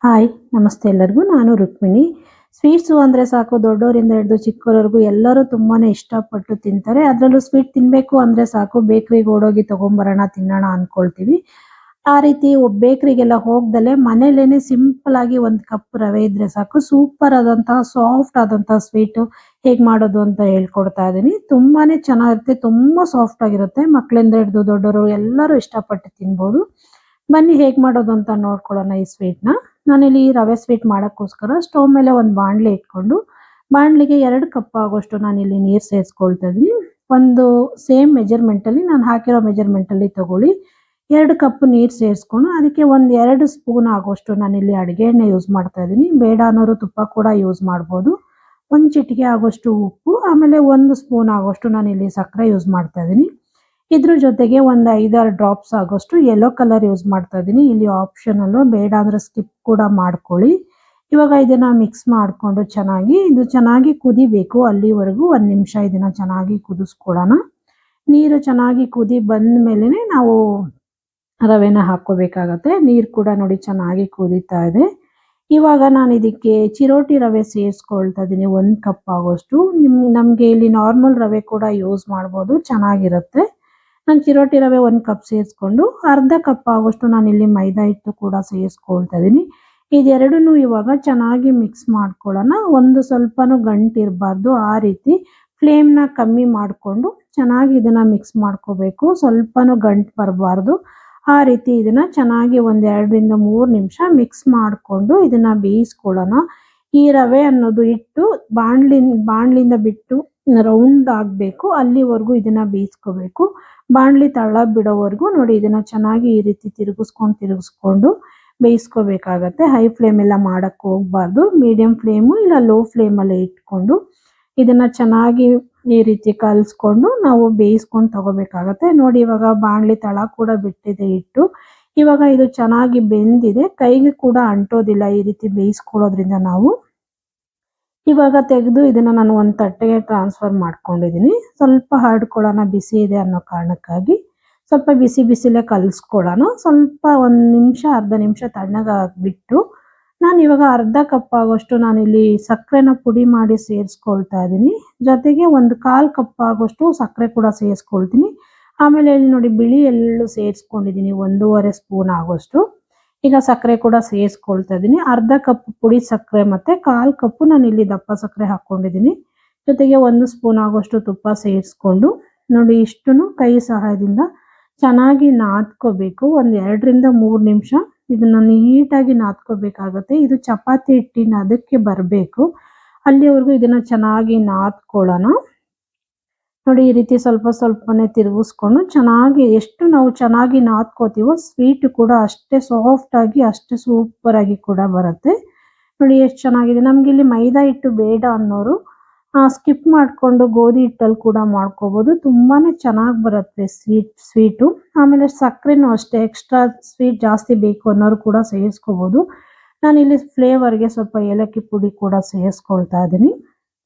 Hi ನಮಸ್ತೆ ಎಲ್ಲರಿಗೂ. ನಾನು ರುಕ್ಮಿಣಿ. ಸ್ವೀಟ್ಸು ಅಂದರೆ ಸಾಕು, ದೊಡ್ಡವರಿಂದ ಹಿಡಿದು ಚಿಕ್ಕವರವರೆಗೂ ಎಲ್ಲರೂ ತುಂಬಾ ಇಷ್ಟಪಟ್ಟು ತಿಂತಾರೆ. ಅದರಲ್ಲೂ ಸ್ವೀಟ್ ತಿನ್ನಬೇಕು ಅಂದರೆ ಸಾಕು, ಬೇಕ್ರಿಗೆ ಓಡೋಗಿ ತೊಗೊಂಬರೋಣ ತಿನ್ನೋಣ ಅಂದ್ಕೊಳ್ತೀವಿ. ಆ ರೀತಿ ಬೇಕ್ರಿಗೆಲ್ಲ ಹೋಗ್ದಲೇ ಮನೇಲೇ ಸಿಂಪಲ್ಲಾಗಿ ಒಂದು ಕಪ್ ರವೆ ಇದ್ದರೆ ಸಾಕು, ಸೂಪರ್ ಆದಂತಹ ಸಾಫ್ಟ್ ಆದಂತಹ ಸ್ವೀಟು ಹೇಗೆ ಮಾಡೋದು ಅಂತ ಹೇಳ್ಕೊಡ್ತಾ ಇದ್ದೀನಿ. ತುಂಬಾ ಚೆನ್ನಾಗಿರುತ್ತೆ, ತುಂಬ ಸಾಫ್ಟ್ ಆಗಿರುತ್ತೆ. ಮಕ್ಕಳಿಂದ ಹಿಡಿದು ದೊಡ್ಡವರು ಎಲ್ಲರೂ ಇಷ್ಟಪಟ್ಟು ತಿನ್ಬೋದು. ಬನ್ನಿ ಹೇಗೆ ಮಾಡೋದು ಅಂತ ನೋಡ್ಕೊಳ್ಳೋಣ ಈ ಸ್ವೀಟ್ನ. ನಾನಿಲ್ಲಿ ರವೆ ಸ್ವೀಟ್ ಮಾಡೋಕ್ಕೋಸ್ಕರ ಸ್ಟವ್ ಮೇಲೆ ಒಂದು ಬಾಣಲೆ ಇಟ್ಕೊಂಡು, ಬಾಣಲಿಗೆ 2 ಕಪ್ ಆಗೋಷ್ಟು ನಾನಿಲ್ಲಿ ನೀರು ಸೇರಿಸ್ಕೊಳ್ತಾ ಇದ್ದೀನಿ. ಒಂದು ಸೇಮ್ ಮೆಜರ್ಮೆಂಟಲ್ಲಿ, ನಾನು ಹಾಕಿರೋ ಮೆಜರ್ಮೆಂಟಲ್ಲಿ ತಗೊಳ್ಳಿ. 2 ಕಪ್ ನೀರು ಸೇರಿಸ್ಕೊಂಡು ಅದಕ್ಕೆ ಒಂದು 2 ಸ್ಪೂನ್ ಆಗೋಷ್ಟು ನಾನಿಲ್ಲಿ ಅಡುಗೆ ಎಣ್ಣೆ ಯೂಸ್ ಮಾಡ್ತಾ ಇದ್ದೀನಿ. ಬೇಡ ಅನ್ನೋರು ತುಪ್ಪ ಕೂಡ ಯೂಸ್ ಮಾಡ್ಬೋದು. ಒಂದು ಚಿಟಿಕೆ ಆಗೋಷ್ಟು ಉಪ್ಪು, ಆಮೇಲೆ 1 ಸ್ಪೂನ್ ಆಗೋಷ್ಟು ನಾನಿಲ್ಲಿ ಸಕ್ಕರೆ ಯೂಸ್ ಮಾಡ್ತಾ ಇದ್ದೀನಿ. ಇದ್ರ ಜೊತೆಗೆ ಒಂದು 5-6 ಡ್ರಾಪ್ಸ್ ಆಗೋಷ್ಟು ಯೆಲ್ಲೋ ಕಲರ್ ಯೂಸ್ ಮಾಡ್ತಾ ಇದ್ದೀನಿ. ಇಲ್ಲಿ ಆಪ್ಷನಲ್ಲು, ಬೇಡ ಅಂದರೆ ಸ್ಕಿಪ್ ಕೂಡ ಮಾಡ್ಕೊಳ್ಳಿ. ಇವಾಗ ಇದನ್ನು ಮಿಕ್ಸ್ ಮಾಡಿಕೊಂಡು ಇದು ಚೆನ್ನಾಗಿ ಕುದಿಬೇಕು. ಅಲ್ಲಿವರೆಗೂ 1 ನಿಮಿಷ ಇದನ್ನು ಚೆನ್ನಾಗಿ ಕುದಿಸ್ಕೊಳ್ಳೋಣ. ನೀರು ಚೆನ್ನಾಗಿ ಕುದಿ ಬಂದ ಮೇಲೆ ನಾವು ರವೆನ ಹಾಕ್ಕೋಬೇಕಾಗತ್ತೆ. ನೀರು ಕೂಡ ನೋಡಿ ಚೆನ್ನಾಗಿ ಕುದೀತಾ ಇದೆ. ಇವಾಗ ನಾನು ಇದಕ್ಕೆ ಚಿರೋಟಿ ರವೆ ಸೇರಿಸ್ಕೊಳ್ತಾ ಇದ್ದೀನಿ, 1 ಕಪ್ ಆಗೋಷ್ಟು. ನಮಗೆ ಇಲ್ಲಿ ನಾರ್ಮಲ್ ರವೆ ಕೂಡ ಯೂಸ್ ಮಾಡ್ಬೋದು, ಚೆನ್ನಾಗಿರುತ್ತೆ. ನಾನು ಚಿರೋಟಿ ರವೆ 1 ಕಪ್ ಸೇರಿಸ್ಕೊಂಡು ಅರ್ಧ ಕಪ್ ಆಗೋಷ್ಟು ನಾನಿಲ್ಲಿ ಮೈದಾ ಹಿಟ್ಟು ಕೂಡ ಸೇರಿಸ್ಕೊಳ್ತಾ ಇದ್ದೀನಿ. ಇದೆರಡನ್ನೂ ಇವಾಗ ಚೆನ್ನಾಗಿ ಮಿಕ್ಸ್ ಮಾಡ್ಕೊಳ್ಳೋಣ. ಒಂದು ಸ್ವಲ್ಪನೂ ಗಂಟಿರಬಾರ್ದು, ಆ ರೀತಿ ಫ್ಲೇಮ್ನ ಕಮ್ಮಿ ಮಾಡಿಕೊಂಡು ಚೆನ್ನಾಗಿ ಇದನ್ನು ಮಿಕ್ಸ್ ಮಾಡ್ಕೋಬೇಕು. ಸ್ವಲ್ಪನೂ ಗಂಟು ಬರಬಾರ್ದು, ಆ ರೀತಿ ಇದನ್ನು ಚೆನ್ನಾಗಿ ಒಂದು 2ರಿಂದ 3 ನಿಮಿಷ ಮಿಕ್ಸ್ ಮಾಡಿಕೊಂಡು ಇದನ್ನು ಬೇಯಿಸ್ಕೊಳ್ಳೋಣ. ಈ ರವೆ ಅನ್ನೋದು ಹಿಟ್ಟು ಬಾಣಲಿಂದ ಬಿಟ್ಟು ರೌಂಡ್ ಆಗಬೇಕು, ಅಲ್ಲಿವರೆಗೂ ಇದನ್ನು ಬೇಯಿಸ್ಕೋಬೇಕು. ಬಾಣಲಿ ತಳ ಬಿಡೋವರೆಗೂ ನೋಡಿ ಇದನ್ನು ಚೆನ್ನಾಗಿ ಈ ರೀತಿ ತಿರುಗಿಸ್ಕೊಂಡು ಬೇಯಿಸ್ಕೋಬೇಕಾಗತ್ತೆ. ಹೈ ಫ್ಲೇಮೆಲ್ಲ ಮಾಡೋಕ್ಕೆ ಹೋಗಬಾರ್ದು, ಮೀಡಿಯಮ್ ಫ್ಲೇಮು ಇಲ್ಲ ಲೋ ಫ್ಲೇಮಲ್ಲೇ ಇಟ್ಕೊಂಡು ಇದನ್ನು ಚೆನ್ನಾಗಿ ಈ ರೀತಿ ಕಲಿಸ್ಕೊಂಡು ನಾವು ಬೇಯಿಸ್ಕೊಂಡು ತಗೋಬೇಕಾಗತ್ತೆ. ನೋಡಿ ಇವಾಗ ಬಾಣಲಿ ತಳ ಕೂಡ ಬಿಟ್ಟಿದೆ ಹಿಟ್ಟು. ಇವಾಗ ಇದು ಚೆನ್ನಾಗಿ ಬೆಂದಿದೆ, ಕೈಗೆ ಕೂಡ ಅಂಟೋದಿಲ್ಲ ಈ ರೀತಿ ಬೇಯಿಸ್ಕೊಳ್ಳೋದ್ರಿಂದ. ನಾವು ಇವಾಗ ತೆಗೆದು ಇದನ್ನು ನಾನು ಒಂದು ತಟ್ಟೆಗೆ ಟ್ರಾನ್ಸ್ಫರ್ ಮಾಡ್ಕೊಂಡಿದ್ದೀನಿ. ಸ್ವಲ್ಪ ಹರಡ್ಕೊಳ್ಳೋಣ, ಬಿಸಿ ಇದೆ ಅನ್ನೋ ಕಾರಣಕ್ಕಾಗಿ ಸ್ವಲ್ಪ ಬಿಸಿಲೇ ಕಲಿಸ್ಕೊಳ್ಳೋಣ. ಸ್ವಲ್ಪ 1 ನಿಮಿಷ ಅರ್ಧ ನಿಮಿಷ ತಣ್ಣಗಾಗ್ಬಿಟ್ಟು ನಾನು ಇವಾಗ ಅರ್ಧ ಕಪ್ ಆಗೋಷ್ಟು ನಾನಿಲ್ಲಿ ಸಕ್ಕರೆನ ಪುಡಿ ಮಾಡಿ ಸೇರಿಸ್ಕೊಳ್ತಾ ಇದ್ದೀನಿ. ಜೊತೆಗೆ 1/4 ಕಪ್ ಆಗೋಷ್ಟು ಸಕ್ಕರೆ ಕೂಡ ಸೇರಿಸ್ಕೊಳ್ತೀನಿ. ಆಮೇಲೆ ಇಲ್ಲಿ ನೋಡಿ ಬಿಳಿ ಎಳ್ಳು ಸೇರಿಸ್ಕೊಂಡಿದ್ದೀನಿ, 1.5 ಸ್ಪೂನ್ ಆಗೋಷ್ಟು. ಈಗ ಸಕ್ಕರೆ ಕೂಡ ಸೇರಿಸ್ಕೊಳ್ತಾ ಇದ್ದೀನಿ. ಅರ್ಧ ಕಪ್ ಪುಡಿ ಸಕ್ಕರೆ ಮತ್ತು 1/4 ಕಪ್ಪು ನಾನಿಲ್ಲಿ ದಪ್ಪ ಸಕ್ಕರೆ ಹಾಕ್ಕೊಂಡಿದ್ದೀನಿ. ಜೊತೆಗೆ 1 ಸ್ಪೂನ್ ಆಗೋಷ್ಟು ತುಪ್ಪ ಸೇರಿಸ್ಕೊಂಡು ನೋಡಿ ಇಷ್ಟನ್ನು ಕೈ ಸಹಾಯದಿಂದ ಚೆನ್ನಾಗಿ ನಾದ್ಕೋಬೇಕು. ಒಂದು 2ರಿಂದ 3 ನಿಮಿಷ ಇದನ್ನು ನೀಟಾಗಿ ನಾದ್ಕೋಬೇಕಾಗತ್ತೆ. ಇದು ಚಪಾತಿ ಹಿಟ್ಟಿನ ಅದಕ್ಕೆ ಬರಬೇಕು, ಅಲ್ಲಿವರೆಗೂ ಇದನ್ನು ಚೆನ್ನಾಗಿ ನಾದ್ಕೊಳ್ಳೋಣ. ನೋಡಿ ಈ ರೀತಿ ಸ್ವಲ್ಪನೇ ತಿರುಗಿಸ್ಕೊಂಡು ಎಷ್ಟು ನಾವು ಚೆನ್ನಾಗಿ ನಾದ್ಕೋತೀವೋ ಸ್ವೀಟ್ ಕೂಡ ಅಷ್ಟೇ ಸಾಫ್ಟಾಗಿ ಅಷ್ಟೇ ಸೂಪರಾಗಿ ಕೂಡ ಬರುತ್ತೆ. ನೋಡಿ ಎಷ್ಟು ಚೆನ್ನಾಗಿದೆ. ನಮ್ಗೆ ಇಲ್ಲಿ ಮೈದಾ ಹಿಟ್ಟು ಬೇಡ ಅನ್ನೋರು ಸ್ಕಿಪ್ ಮಾಡಿಕೊಂಡು ಗೋಧಿ ಹಿಟ್ಟಲ್ಲಿ ಕೂಡ ಮಾಡ್ಕೋಬೋದು, ತುಂಬಾ ಚೆನ್ನಾಗಿ ಬರುತ್ತೆ ಸ್ವೀಟು. ಆಮೇಲೆ ಸಕ್ಕರೆನೂ ಅಷ್ಟೇ, ಎಕ್ಸ್ಟ್ರಾ ಸ್ವೀಟ್ ಜಾಸ್ತಿ ಬೇಕು ಅನ್ನೋರು ಕೂಡ ಸೇರಿಸ್ಕೋಬೋದು. ನಾನಿಲ್ಲಿ ಫ್ಲೇವರ್ಗೆ ಸ್ವಲ್ಪ ಏಲಕ್ಕಿ ಪುಡಿ ಕೂಡ ಸೇರಿಸ್ಕೊಳ್ತಾ ಇದ್ದೀನಿ.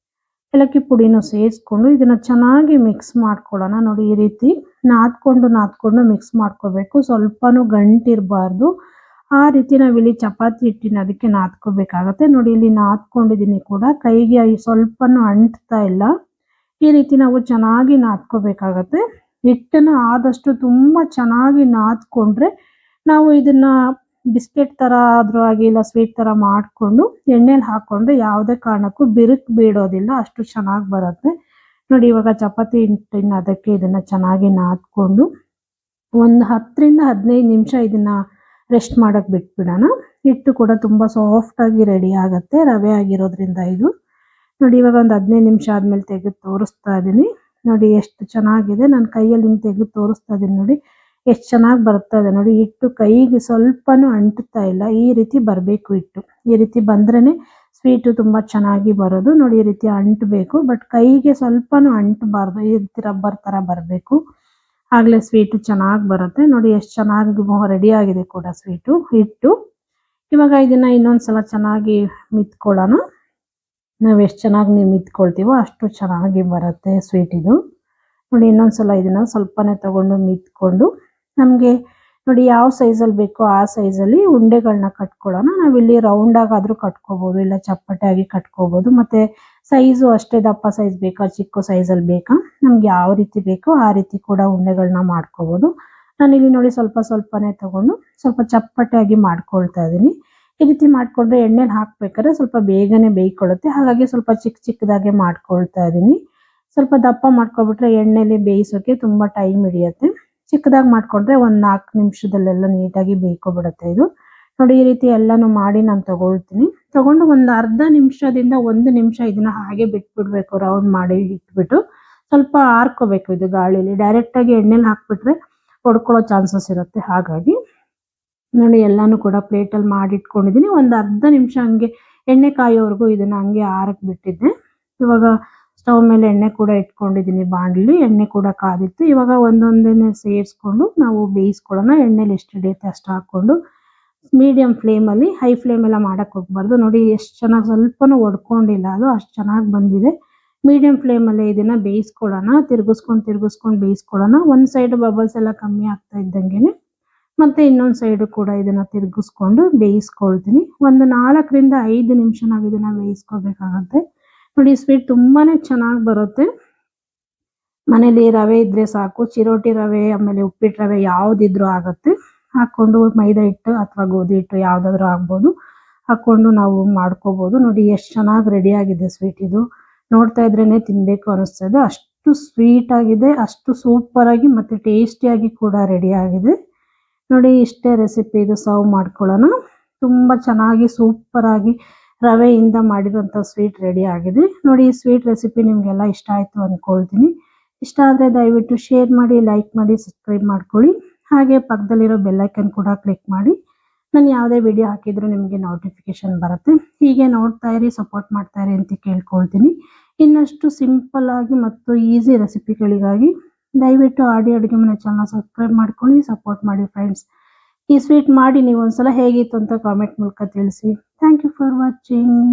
ಏಲಕ್ಕಿ ಪುಡಿನೂ ಸೇರಿಸ್ಕೊಂಡು ಇದನ್ನು ಚೆನ್ನಾಗಿ ಮಿಕ್ಸ್ ಮಾಡ್ಕೊಳ್ಳೋಣ. ನೋಡಿ ಈ ರೀತಿ ನಾದ್ಕೊಂಡು ಮಿಕ್ಸ್ ಮಾಡ್ಕೋಬೇಕು. ಸ್ವಲ್ಪನೂ ಗಂಟಿರಬಾರ್ದು, ಆ ರೀತಿ ನಾವಿಲ್ಲಿ ಚಪಾತಿ ಹಿಟ್ಟಿನ ಅದಕ್ಕೆ ನಾದ್ಕೋಬೇಕಾಗತ್ತೆ. ನೋಡಿ ಇಲ್ಲಿ ನಾದ್ಕೊಂಡಿದ್ದೀನಿ ಕೂಡ, ಕೈಗೆ ಸ್ವಲ್ಪನೂ ಅಂಟ್ತಾ ಇಲ್ಲ. ಈ ರೀತಿ ನಾವು ಚೆನ್ನಾಗಿ ನಾದ್ಕೋಬೇಕಾಗತ್ತೆ. ಹಿಟ್ಟನ್ನು ಆದಷ್ಟು ತುಂಬ ಚೆನ್ನಾಗಿ ನಾದ್ಕೊಂಡ್ರೆ ನಾವು ಇದನ್ನು ಬಿಸ್ಕೆಟ್ ಥರ ಆದರೂ ಆಗಿಲ್ಲ, ಸ್ವೀಟ್ ಥರ ಮಾಡಿಕೊಂಡು ಎಣ್ಣೆಲಿ ಹಾಕ್ಕೊಂಡ್ರೆ ಯಾವುದೇ ಕಾರಣಕ್ಕೂ ಬಿರುಕು ಬೀಳೋದಿಲ್ಲ, ಅಷ್ಟು ಚೆನ್ನಾಗಿ ಬರುತ್ತೆ. ನೋಡಿ ಇವಾಗ ಚಪಾತಿ ಹಿಟ್ಟಿನ ಅದಕ್ಕೆ ಇದನ್ನು ಚೆನ್ನಾಗಿ ನಾದ್ಕೊಂಡು ಒಂದು 10ರಿಂದ 15 ನಿಮಿಷ ಇದನ್ನು ರೆಸ್ಟ್ ಮಾಡೋಕ್ಕೆ ಬಿಟ್ಬಿಡೋಣ. ಹಿಟ್ಟು ಕೂಡ ತುಂಬ ಸಾಫ್ಟಾಗಿ ರೆಡಿ ಆಗುತ್ತೆ, ರವೆ ಆಗಿರೋದ್ರಿಂದ ಇದು. ನೋಡಿ ಇವಾಗ ಒಂದು 15 ನಿಮಿಷ ಆದಮೇಲೆ ತೆಗೆದು ತೋರಿಸ್ತಾ ಇದ್ದೀನಿ. ನೋಡಿ ಎಷ್ಟು ಚೆನ್ನಾಗಿದೆ, ನಾನು ಕೈಯಲ್ಲಿ ಹಿಂಗೆ ತೆಗೆದು ತೋರಿಸ್ತಾ ಇದ್ದೀನಿ. ನೋಡಿ ಎಷ್ಟು ಚೆನ್ನಾಗಿ ಬರ್ತಾ ಇದೆ. ನೋಡಿ ಹಿಟ್ಟು ಕೈಗೆ ಸ್ವಲ್ಪನೂ ಅಂಟುತ್ತಾ ಇಲ್ಲ, ಈ ರೀತಿ ಬರಬೇಕು ಹಿಟ್ಟು. ಈ ರೀತಿ ಬಂದ್ರೇ ಸ್ವೀಟು ತುಂಬ ಚೆನ್ನಾಗಿ ಬರೋದು. ನೋಡಿ ಈ ರೀತಿ ಅಂಟಬೇಕು, ಬಟ್ ಕೈಗೆ ಸ್ವಲ್ಪನೂ ಅಂಟಬಾರ್ದು, ಈ ರೀತಿ ರಬ್ಬರ್ ಥರ ಬರಬೇಕು, ಆಗಲೇ ಸ್ವೀಟು ಚೆನ್ನಾಗಿ ಬರುತ್ತೆ. ನೋಡಿ ಎಷ್ಟು ಚೆನ್ನಾಗಿ ರೆಡಿಯಾಗಿದೆ ಕೂಡ ಹಿಟ್ಟು. ಇವಾಗ ಇದನ್ನು ಇನ್ನೊಂದು ಸಲ ಚೆನ್ನಾಗಿ ಮಿತ್ಕೊಳ್ಳೋಣ. ನಾವು ಎಷ್ಟು ಚೆನ್ನಾಗಿ ಮಿತ್ಕೊಳ್ತೀವೋ ಅಷ್ಟು ಚೆನ್ನಾಗಿ ಬರುತ್ತೆ ಸ್ವೀಟ್ ಇದು. ನೋಡಿ ಇನ್ನೊಂದು ಸಲ ಇದನ್ನು ಸ್ವಲ್ಪನೇ ತಗೊಂಡು ಮಿತ್ಕೊಂಡು, ನಮಗೆ ನೋಡಿ ಯಾವ ಸೈಜಲ್ಲಿ ಬೇಕೋ ಆ ಸೈಜಲ್ಲಿ ಉಂಡೆಗಳನ್ನ ಕಟ್ಕೊಳ್ಳೋಣ. ನಾವಿಲ್ಲಿ ರೌಂಡ್ ಆಗಾದ್ರೂ ಕಟ್ಕೋಬಹುದು, ಇಲ್ಲ ಚಪ್ಪಟೆಯಾಗಿ ಕಟ್ಕೋಬಹುದು. ಮತ್ತೆ ಸೈಜು ಅಷ್ಟೇ ದಪ್ಪ ಸೈಜ್ ಬೇಕಾ ಚಿಕ್ಕ ಸೈಜಲ್ಲಿ ಬೇಕಾ, ನಮ್ಗೆ ಯಾವ ರೀತಿ ಬೇಕೋ ಆ ರೀತಿ ಕೂಡ ಉಂಡೆಗಳನ್ನ ಮಾಡ್ಕೋಬಹುದು. ನಾನಿಲ್ಲಿ ನೋಡಿ ಸ್ವಲ್ಪ ಸ್ವಲ್ಪನೇ ತಗೊಂಡು ಸ್ವಲ್ಪ ಚಪ್ಪಟೆಯಾಗಿ ಮಾಡ್ಕೊಳ್ತಾ ಇದ್ದೀನಿ. ಈ ರೀತಿ ಮಾಡ್ಕೊಂಡ್ರೆ ಎಣ್ಣೆಲಿ ಹಾಕ್ಬೇಕಾದ್ರೆ ಸ್ವಲ್ಪ ಬೇಗನೆ ಬೇಯ್ಕೊಳ್ಳುತ್ತೆ. ಹಾಗಾಗಿ ಸ್ವಲ್ಪ ಚಿಕ್ಕದಾಗೆ ಮಾಡ್ಕೊಳ್ತಾ ಇದ್ದೀನಿ. ಸ್ವಲ್ಪ ದಪ್ಪ ಮಾಡ್ಕೊಬಿಟ್ರೆ ಎಣ್ಣೆಲಿ ಬೇಯಿಸೋಕೆ ತುಂಬಾ ಟೈಮ್ ಹಿಡಿಯುತ್ತೆ. ಚಿಕ್ಕದಾಗಿ ಮಾಡ್ಕೊಂಡ್ರೆ ಒಂದು 4 ನಿಮಿಷದಲ್ಲೆಲ್ಲ ನೀಟಾಗಿ ಬೇಯ್ಕೊಬಿಡುತ್ತೆ ಇದು. ನೋಡಿ ಈ ರೀತಿ ಎಲ್ಲಾನು ಮಾಡಿ ನಾನು ತಗೊಳ್ತೀನಿ. ತಗೊಂಡು ಒಂದು ಅರ್ಧ ನಿಮಿಷದಿಂದ 1 ನಿಮಿಷ ಇದನ್ನ ಹಾಗೆ ಬಿಟ್ಬಿಡ್ಬೇಕು. ರೌಂಡ್ ಮಾಡಿ ಇಟ್ಬಿಟ್ಟು ಸ್ವಲ್ಪ ಆರ್ಕೋಬೇಕು ಇದು ಗಾಳಿಲಿ. ಡೈರೆಕ್ಟ್ ಆಗಿ ಎಣ್ಣೆಲಿ ಹಾಕ್ಬಿಟ್ರೆ ಹೊಡ್ಕೊಳ್ಳೋ ಚಾನ್ಸಸ್ ಇರುತ್ತೆ. ಹಾಗಾಗಿ ನೋಡಿ ಎಲ್ಲಾನು ಕೂಡ ಪ್ಲೇಟಲ್ಲಿ ಮಾಡಿ ಇಟ್ಕೊಂಡಿದ್ದೀನಿ. ಒಂದು ಅರ್ಧ ನಿಮಿಷ ಹಂಗೆ ಎಣ್ಣೆ ಕಾಯೋವರೆಗೂ ಇದನ್ನ ಹಂಗೆ ಆರಕ್ಕೆ ಬಿಟ್ಟಿದ್ದೆ. ಇವಾಗ ಸ್ಟವ್ ಮೇಲೆ ಎಣ್ಣೆ ಕೂಡ ಇಟ್ಕೊಂಡಿದ್ದೀನಿ. ಬಾಣಲಿ ಎಣ್ಣೆ ಕೂಡ ಕಾದಿತ್ತು. ಇವಾಗ ಒಂದೊಂದೇನೆ ಸೇರಿಸ್ಕೊಂಡು ನಾವು ಬೇಯಿಸ್ಕೊಳ್ಳೋಣ. ಎಣ್ಣೆಲಿ ಎಷ್ಟು ಹಿಡಿಯುತ್ತೆ ಅಷ್ಟು ಹಾಕ್ಕೊಂಡು ಮೀಡಿಯಂ ಫ್ಲೇಮಲ್ಲಿ, ಹೈ ಫ್ಲೇಮ್ ಎಲ್ಲ ಮಾಡಕ್ಕೆ ಹೋಗ್ಬಾರ್ದು. ನೋಡಿ ಎಷ್ಟು ಚೆನ್ನಾಗಿ ಸ್ವಲ್ಪನೂ ಒಡ್ಕೊಂಡಿಲ್ಲ, ಅದು ಅಷ್ಟು ಚೆನ್ನಾಗಿ ಬಂದಿದೆ. ಮೀಡಿಯಂ ಫ್ಲೇಮಲ್ಲಿ ಇದನ್ನ ಬೇಯಿಸ್ಕೊಳ್ಳೋಣ. ತಿರ್ಗಿಸ್ಕೊಂಡು ಬೇಯಿಸ್ಕೊಳ್ಳೋಣ. ಒಂದು ಸೈಡ್ ಬಬಲ್ಸ್ ಎಲ್ಲ ಕಮ್ಮಿ ಆಗ್ತಾ ಇದ್ದಂಗೆನೆ ಮತ್ತೆ ಇನ್ನೊಂದು ಸೈಡು ಕೂಡ ಇದನ್ನ ತಿರ್ಗಿಸ್ಕೊಂಡು ಬೇಯಿಸ್ಕೊಳ್ತೀನಿ. ಒಂದು 4 ರಿಂದ 5 ನಿಮಿಷ ನಾವು ಇದನ್ನ ಬೇಯಿಸ್ಕೋಬೇಕಾಗತ್ತೆ. ನೋಡಿ ಸ್ವೀಟ್ ತುಂಬಾನೇ ಚೆನ್ನಾಗಿ ಬರುತ್ತೆ. ಮನೇಲಿ ರವೆ ಇದ್ರೆ ಸಾಕು, ಚಿರೋಟಿ ರವೆ ಆಮೇಲೆ ಉಪ್ಪಿಟ್ಟು ರವೆ ಯಾವುದಿದ್ರೂ ಆಗುತ್ತೆ. ಹಾಕೊಂಡು ಮೈದಾ ಹಿಟ್ಟು ಅಥವಾ ಗೋಧಿ ಹಿಟ್ಟು ಯಾವುದಾದ್ರೂ ಆಗ್ಬೋದು, ಹಾಕೊಂಡು ನಾವು ಮಾಡ್ಕೋಬಹುದು. ನೋಡಿ ಎಷ್ಟು ಚೆನ್ನಾಗಿ ರೆಡಿ ಆಗಿದೆ ಸ್ವೀಟ್. ಇದು ನೋಡ್ತಾ ಇದ್ರೇನೆ ತಿನ್ಬೇಕು ಅನಿಸ್ತದೆ. ಅಷ್ಟು ಸ್ವೀಟ್ ಆಗಿದೆ, ಅಷ್ಟು ಸೂಪರ್ ಆಗಿ ಮತ್ತೆ ಟೇಸ್ಟಿಯಾಗಿ ಕೂಡ ರೆಡಿ ಆಗಿದೆ. ನೋಡಿ ಇಷ್ಟೇ ರೆಸಿಪಿ. ಇದು ಸರ್ವ್ ಮಾಡ್ಕೊಳ್ಳೋಣ. ತುಂಬಾ ಚೆನ್ನಾಗಿ ಸೂಪರ್ ಆಗಿ ರವೆಯಿಂದ ಮಾಡಿರುವಂಥ ಸ್ವೀಟ್ ರೆಡಿ ಆಗಿದೆ. ನೋಡಿ ಈ ಸ್ವೀಟ್ ರೆಸಿಪಿ ನಿಮಗೆಲ್ಲ ಇಷ್ಟ ಆಯಿತು ಅಂದ್ಕೊಳ್ತೀನಿ. ಇಷ್ಟ ಆದರೆ ದಯವಿಟ್ಟು ಶೇರ್ ಮಾಡಿ, ಲೈಕ್ ಮಾಡಿ, ಸಬ್ಸ್ಕ್ರೈಬ್ ಮಾಡ್ಕೊಳ್ಳಿ. ಹಾಗೆ ಪಕ್ಕದಲ್ಲಿರೋ ಬೆಲ್ ಐಕನ್ ಕೂಡ ಕ್ಲಿಕ್ ಮಾಡಿ. ನಾನು ಯಾವುದೇ ವಿಡಿಯೋ ಹಾಕಿದ್ರು ನಿಮಗೆ ನೋಟಿಫಿಕೇಶನ್ ಬರುತ್ತೆ. ಹೀಗೆ ನೋಡ್ತಾ ಇರಿ, ಸಪೋರ್ಟ್ ಮಾಡ್ತಾ ಇರಿ ಅಂತ ಕೇಳ್ಕೊಳ್ತೀನಿ. ಇನ್ನಷ್ಟು ಸಿಂಪಲ್ ಆಗಿ ಮತ್ತು ಈಸಿ ರೆಸಿಪಿಗಳಿಗಾಗಿ ದಯವಿಟ್ಟು ಆಡಿ ಅಡುಗೆ ಮನೆ ಚಾನಲ್ ಸಬ್ಸ್ಕ್ರೈಬ್ ಮಾಡ್ಕೊಳ್ಳಿ, ಸಪೋರ್ಟ್ ಮಾಡಿ ಫ್ರೆಂಡ್ಸ್. ಈ ಸ್ವೀಟ್ ಮಾಡಿ ನೀವು ಒಂದ್ಸಲ ಹೇಗಿತ್ತು ಅಂತ ಕಾಮೆಂಟ್ ಮೂಲಕ ತಿಳಿಸಿ. Thank you for watching.